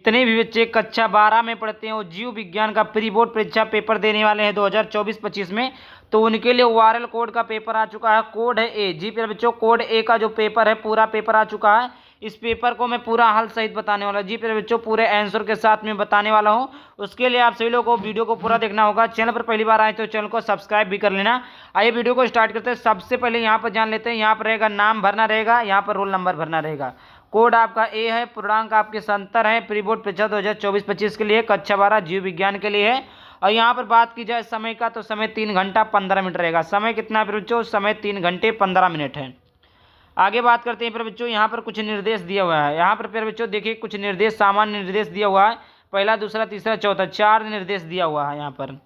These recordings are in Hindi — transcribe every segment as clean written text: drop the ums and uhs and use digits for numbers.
जितने भी बच्चे कक्षा 12 में पढ़ते हैं और जीव विज्ञान का प्री बोर्ड परीक्षा पेपर देने वाले हैं 2024-25 में, तो उनके लिए ओआरएल कोड का पेपर आ चुका है। कोड है ए। जी प्यारे बच्चों, कोड ए का जो पेपर है पूरा पेपर आ चुका है। इस पेपर को मैं पूरा हल सहित बताने वाला। जी प्यारे बच्चों, पूरे आंसर के साथ में बताने वाला हूं। उसके लिए आप सभी लोगों को वीडियो को पूरा देखना होगा। चैनल पर पहली बार आए तो चैनल को सब्सक्राइब भी कर लेना। आइए वीडियो को स्टार्ट करते हैं। सबसे पहले यहाँ पर जान लेते हैं। यहाँ पर रहेगा नाम भरना रहेगा, यहाँ पर रोल नंबर भरना रहेगा। कोड आपका ए है, पूर्णांक आपके 70 है। प्री बोर्ड परीक्षा 2024-25 के लिए कक्षा 12 जीव विज्ञान के लिए है। और यहाँ पर बात की जाए समय का, तो समय 3 घंटा 15 मिनट रहेगा। समय कितना है बच्चों? समय 3 घंटे 15 मिनट है। आगे बात करते हैं प्यारे बच्चों। यहाँ पर कुछ निर्देश दिया हुआ है। यहाँ पर प्यारे बच्चों देखिए कुछ निर्देश, सामान्य निर्देश दिया हुआ है। पहला, दूसरा, तीसरा, चौथा, 4 निर्देश दिया हुआ है यहाँ पर।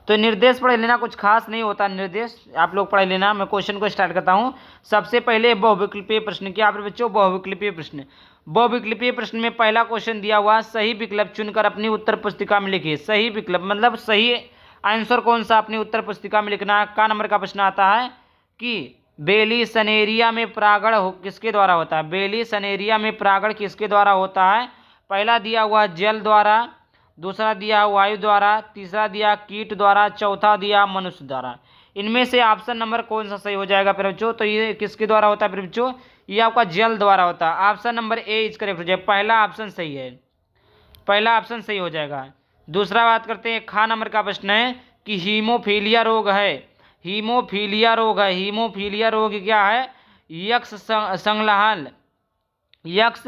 तो निर्देश पढ़ लेना, कुछ खास नहीं होता निर्देश, आप लोग पढ़ लेना। मैं क्वेश्चन को स्टार्ट करता हूँ। सबसे पहले बहुविकल्पीय प्रश्न। क्या प्यारे बच्चों? बहुविकल्पीय प्रश्न। बहुविकल्पीय प्रश्न में पहला क्वेश्चन दिया हुआ, सही विकल्प चुनकर अपनी उत्तर पुस्तिका में लिखिए। सही विकल्प मतलब सही आंसर कौन सा अपनी उत्तर पुस्तिका में लिखना है। का नंबर का प्रश्न आता है कि बेली सनेरिया में परागण किसके द्वारा होता है? बेली सनेरिया में परागण किसके द्वारा होता है? पहला दिया हुआ जल द्वारा, दूसरा दिया वायु द्वारा, तीसरा दिया कीट द्वारा, चौथा दिया मनुष्य द्वारा। इनमें से ऑप्शन नंबर कौन सा सही हो जाएगा प्यारे बच्चों? तो ये किसके द्वारा होता है प्यारे बच्चों? ये आपका जल द्वारा होता है। Option number A is correct हो जाएगा। पहला ऑप्शन सही है, पहला ऑप्शन सही हो जाएगा। दूसरा बात करते हैं, खा नंबर का प्रश्न है कि हीमोफीलिया रोग है। हीमोफीलिया रोग है। हीमोफीलिया रोग क्या है? यक्ष संलहन, यक्ष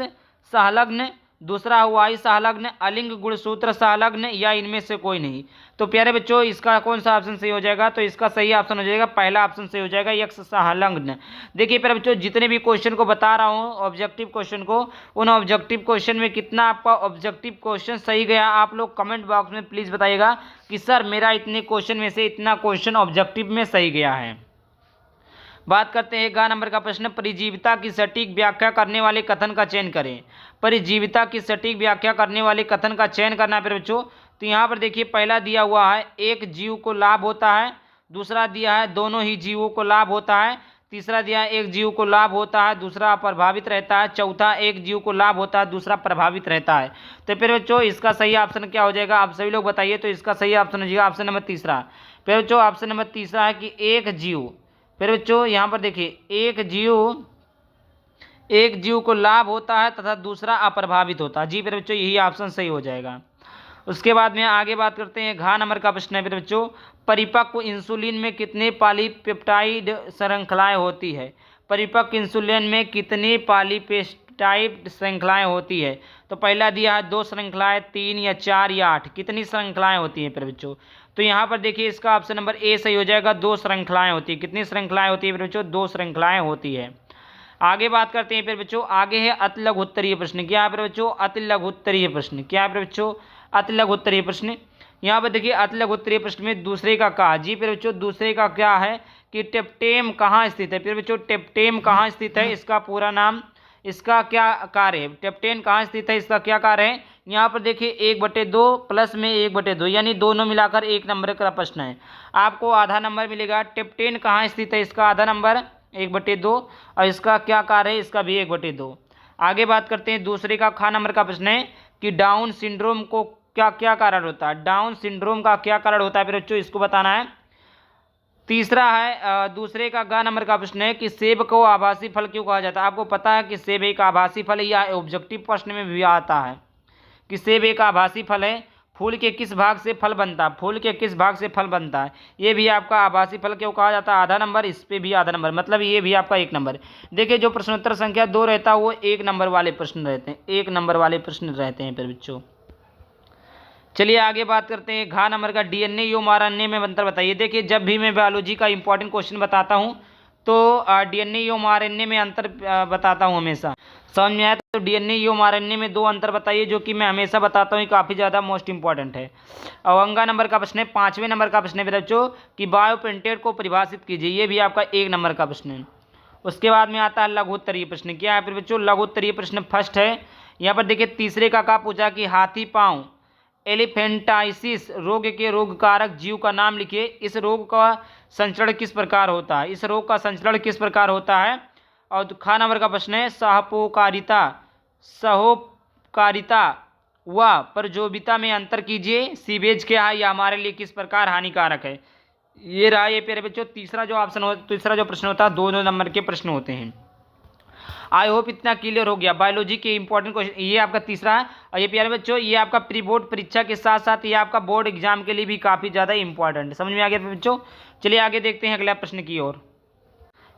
सहलग्न, दूसरा वायु सहलग्न, अलिंग गुणसूत्र सहलग्न, या इनमें से कोई नहीं। तो प्यारे बच्चों इसका कौन सा ऑप्शन सही हो जाएगा? तो इसका सही ऑप्शन हो जाएगा पहला ऑप्शन सही हो जाएगा, यक्ष सहलग्न। देखिए प्यारे बच्चों, जितने भी क्वेश्चन को बता रहा हूँ ऑब्जेक्टिव क्वेश्चन को, उन ऑब्जेक्टिव क्वेश्चन में कितना आपका ऑब्जेक्टिव क्वेश्चन सही गया, आप लोग कमेंट बॉक्स में प्लीज़ बताइएगा कि सर मेरा इतने क्वेश्चन में से इतना क्वेश्चन ऑब्जेक्टिव में सही गया है। बात करते हैं गा नंबर का प्रश्न, परिजीविता की सटीक व्याख्या करने वाले कथन का चयन करें। परिजीविता की सटीक व्याख्या करने वाले कथन का चयन करना है बच्चों। तो यहाँ पर देखिए पहला दिया हुआ है एक जीव को लाभ होता है, दूसरा दिया है दोनों ही जीवों को लाभ होता है, तीसरा दिया है एक जीव को लाभ होता है दूसरा प्रभावित रहता है, चौथा एक जीव को लाभ होता है दूसरा प्रभावित रहता है। तो फिर बच्चों इसका सही ऑप्शन क्या हो जाएगा? आप सभी लोग बताइए। तो इसका सही ऑप्शन हो जाएगा ऑप्शन नंबर तीसरा। फिर बच्चों ऑप्शन नंबर तीसरा है कि एक जीव। फिर बच्चों यहाँ पर देखिए एक जीव को लाभ होता है तथा दूसरा अप्रभावित होता है। जी फिर बच्चों यही ऑप्शन सही हो जाएगा। उसके बाद में आगे बात करते हैं, घ नंबर का प्रश्न है फिर बच्चों, परिपक्व इंसुलिन में कितने पॉलीपेप्टाइड श्रृंखलाएं होती है? परिपक्व इंसुलिन में कितनी पॉलीपेप्टाइड श्रृंखलाएं होती है? तो पहला दिया है 2 श्रृंखलाएं, 3 या 4 या 8, कितनी श्रृंखलाएं होती हैं फिर बच्चों? तो यहाँ पर देखिए इसका ऑप्शन नंबर ए सही हो जाएगा, 2 श्रृंखलाएं होती है। कितनी श्रृंखलाएं होती है फिर बच्चों? 2 श्रृंखलाएं होती है। आगे बात करते हैं फिर बच्चों, आगे है अति लघु उत्तरीय प्रश्न। क्या है फिर बच्चों? अति लघु उत्तरीय प्रश्न। क्या है फिर बच्चों? अति लघु उत्तरीय प्रश्न। यहाँ पर देखिए अति लघु उत्तरीय प्रश्न में दूसरे का का, जी फिर बच्चों दूसरे का क्या है कि टेप्टेम कहाँ स्थित है? फिर बच्चों टेप्टेम कहाँ स्थित है, इसका पूरा नाम, इसका क्या कार्य है? टेप्टेन कहाँ स्थित है, इसका क्या कार्य है? यहाँ पर देखिए 1/2 प्लस में 1/2 यानी दोनों मिलाकर 1 नंबर का प्रश्न है। आपको आधा नंबर मिलेगा। टेप्टेन कहाँ स्थित है, इसका आधा नंबर 1/2, और इसका क्या कार्य है, इसका भी 1/2। आगे बात करते हैं दूसरे का खा नंबर का प्रश्न है कि डाउन सिंड्रोम को क्या क्या कारण होता है? डाउन सिंड्रोम का क्या कारण होता है फिर बच्चों, इसको बताना है। तीसरा है दूसरे का ग नंबर का प्रश्न है कि सेब को आभासी फल क्यों कहा जाता है? आपको पता है कि सेब एक आभासी फल है, या ऑब्जेक्टिव प्रश्न में भी आता है कि सेब एक आभासी फल है। फूल के किस भाग से फल बनता है? फूल के किस भाग से फल बनता है? ये भी आपका आभासी फल क्यों कहा जाता है? आधा नंबर, इस पे भी आधा नंबर, मतलब ये भी आपका 1 नंबर। देखिए जो प्रश्नोत्तर संख्या 2 रहता है वो 1 नंबर वाले प्रश्न रहते हैं, 1 नंबर वाले प्रश्न रहते हैं फिर बच्चों। चलिए आगे बात करते हैं, घ नंबर का डीएनए एवं आरएनए में अंतर बताइए। देखिए जब भी मैं बायोलॉजी का इंपॉर्टेंट क्वेश्चन बताता हूँ तो डीएनए एवं आरएनए में अंतर बताता हूँ हमेशा। समझ में आया? तो डीएनए एवं आरएनए में 2 अंतर बताइए, जो कि मैं हमेशा बताता हूँ, काफ़ी ज़्यादा मोस्ट इंपॉर्टेंट है। और अंगा नंबर का प्रश्न है, 5वें नंबर का प्रश्न है बच्चों कि बायोप्रिंटेड को परिभाषित कीजिए। ये भी आपका 1 नंबर का प्रश्न है। उसके बाद में आता है लघु उत्तरीय प्रश्न। क्या है फिर बच्चों? लघु उत्तरीय प्रश्न फर्स्ट है। यहाँ पर देखिए तीसरे का पूछा कि हाथी पाँव एलिफेंटाइसिस रोग के रोग कारक जीव का नाम लिखिए। इस रोग का संचरण किस प्रकार होता है? इस रोग का संचरण किस प्रकार होता है? और खा नंबर का प्रश्न है सहोपकारिता उपकारिता व प्रजोबिता में अंतर कीजिए। सीवेज क्या है, यह हमारे लिए किस प्रकार हानिकारक है। ये रहा ये प्यारे बच्चों तीसरा जो प्रश्न होता है, 2 नंबर के प्रश्न होते हैं। आई होप इतना क्लियर हो गया। बायोलॉजी के इंपॉर्टेंट क्वेश्चन ये आपका तीसरा है। और ये प्यारे बच्चों ये आपका प्री बोर्ड परीक्षा के साथ साथ ये आपका बोर्ड एग्जाम के लिए भी काफ़ी ज़्यादा इंपॉर्टेंट है। समझ में आ गया बच्चों। चलिए आगे देखते हैं अगला प्रश्न की ओर।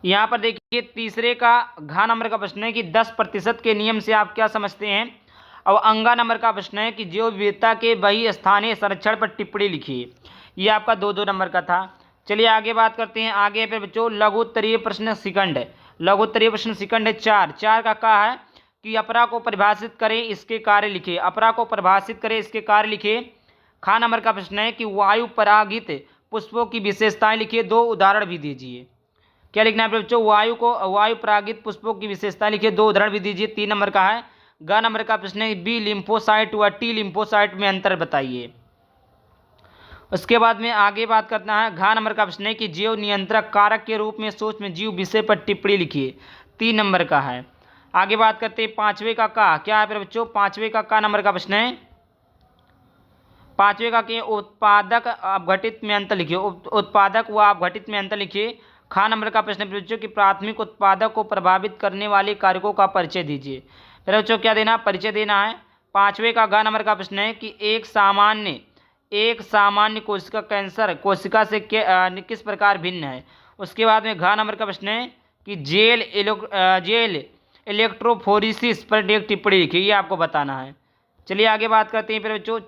यहाँ पर देखिए तीसरे का घ नंबर का प्रश्न है कि 10% के नियम से आप क्या समझते हैं। और अंगा नंबर का प्रश्न है कि जैव विविधता के वही स्थानीय संरक्षण पर टिप्पणी लिखिए। ये आपका 2 नंबर का था। चलिए आगे बात करते हैं। आगे पे बच्चों लघुत्तरीय प्रश्न सेकंड है। लघुत्तरीय प्रश्न सेकंड है 4 का क्या है कि अपरा को परिभाषित करें, इसके कार्य लिखिए। अपरा को परिभाषित करें, इसके कार्य लिखिए। खा नंबर का प्रश्न है कि वायु परागित पुष्पों की विशेषताएं लिखिए। 2 उदाहरण भी दीजिए। क्या लिखना है बच्चों, वायु परागित पुष्पों की विशेषताएं लिखिए, 2 उदाहरण भी दीजिए। 3 नंबर का है। ग नंबर का प्रश्न है बी लिम्फोसाइट व टी लिम्फोसाइट में अंतर बताइए। उसके बाद में आगे बात करना है। घ नंबर का प्रश्न है कि जीव नियंत्रक कारक के रूप में सूक्ष्म जीव विषय पर टिप्पणी लिखिए। 3 नंबर का है। आगे बात करते हैं 5वें का क्या है बच्चों, 5वें का नंबर का प्रश्न है। 5वें का के उत्पादक अपघटित में अंतर लिखिए। उत्पादक व अपघटित में अंतर लिखिए। खा नंबर का प्रश्न है बच्चों कि प्राथमिक उत्पादक को प्रभावित करने वाले कारकों का परिचय दीजिए। फिर बच्चों क्या देना, परिचय देना है। 5वें का ग नंबर का प्रश्न है कि एक सामान्य कोशिका कैंसर कोशिका से किस प्रकार भिन्न है। उसके बाद में घ नंबर का प्रश्न है कि जेल इलेक्ट्रोफोरेसिस पर एक टिप्पणी लिखिए। ये आपको बताना है। चलिए आगे बात करते हैं फिर बच्चों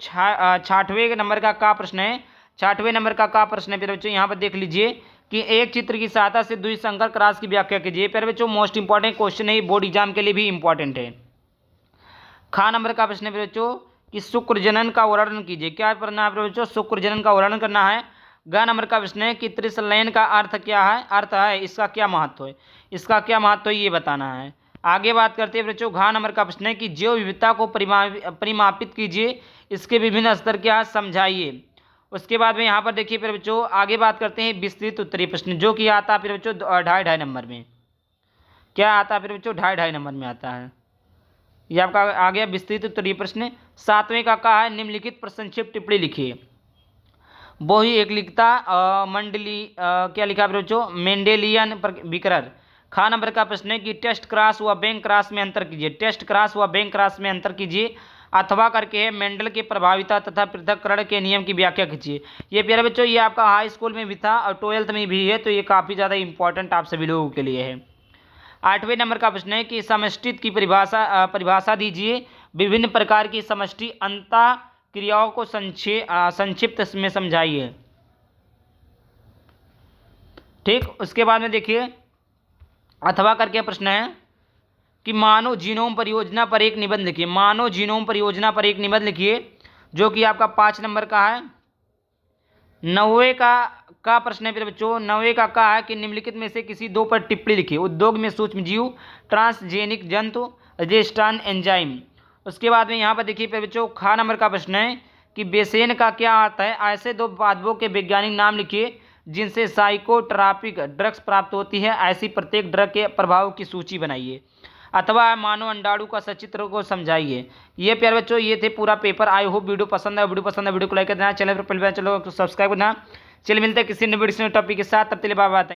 6वें नंबर का प्रश्न है। 6वें नंबर का प्रश्न है फिर बच्चों यहाँ पर देख लीजिए कि एक चित्र की सहायता से द्विसंकर क्रॉस की व्याख्या कीजिए। फिर बच्चों मोस्ट इंपॉर्टेंट क्वेश्चन है, बोर्ड एग्जाम के लिए भी इंपॉर्टेंट है। खा नंबर का प्रश्न है फिर बच्चों कि शुक्र जनन का वर्णन कीजिए। क्या करना है बच्चों, शुक्र जनन का वर्णन करना है। ग नंबर का प्रश्न है कि त्रिसलयन का अर्थ क्या है, अर्थ है इसका क्या महत्व है, इसका क्या महत्व है ये बताना है। आगे बात करते हैं बच्चों घ नंबर का प्रश्न है कि जैव विविधता को परिमापित कीजिए, इसके विभिन्न स्तर क्या समझाइए। उसके बाद में यहाँ पर देखिए फिर बच्चों आगे बात करते हैं विस्तृत उत्तरीय प्रश्न, जो कि आता है फिर बच्चों 2.5 नंबर में। क्या आता है फिर बच्चों 2.5 नंबर में आता है। ये आपका आ गया विस्तृत उत्तरीय प्रश्न। 7वें का है निम्नलिखित पर संक्षिप्त टिप्पणी लिखिए। वही एकलिकता मंडली क्या लिखा फिर बच्चों, मेंडेलियन विकरण। खा नंबर का प्रश्न है कि टेस्ट क्रॉस व बैंक क्रॉस में अंतर कीजिए। टेस्ट क्रॉस व बैंक क्रॉस में अंतर कीजिए। अथवा करके है मेंडल के प्रभाविता तथा पृथक्करण के नियम की व्याख्या कीजिए। ये प्यारे बच्चों ये आपका हाई स्कूल में भी था और 12th में भी है, तो ये काफ़ी ज़्यादा इंपॉर्टेंट आप सभी लोगों के लिए है। 8वें नंबर का प्रश्न है कि समष्टि की परिभाषा दीजिए। विभिन्न प्रकार की समष्टि अंतः क्रियाओं को संक्षिप्त में समझाइए। ठीक, उसके बाद में देखिए अथवा करके प्रश्न है कि मानव जीनोम परियोजना पर एक निबंध लिखिए। मानव जीनोम परियोजना पर एक निबंध लिखिए, जो कि आपका 5 नंबर का है। 9वें का प्रश्न है फिर बच्चों 9वें का है कि निम्नलिखित में से किसी 2 पर टिप्पणी लिखिए। उद्योग में सूक्ष्म जीव, ट्रांसजेनिक जंतु, रेजिस्टेंट एंजाइम। उसके बाद में यहाँ पर देखिए फिर बच्चों खा नंबर का प्रश्न है कि बेसेन का क्या आता है। ऐसे 2 पादपों के वैज्ञानिक नाम लिखिए जिनसे साइकोट्रॉपिक ड्रग्स प्राप्त होती है। ऐसी प्रत्येक ड्रग के प्रभाव की सूची बनाइए। अथवा मानव अंडाणु का सचित्र को समझाइए। ये प्यारे बच्चों ये थे पूरा पेपर। आई होप वीडियो पसंद है। वीडियो को लाइक कर देना, चैनल पर पहले चलो सब्सक्राइब करना। चलिए मिलते हैं किसी नए वीडियो टॉपिक के साथ, तब तक के लिए बाय बाय।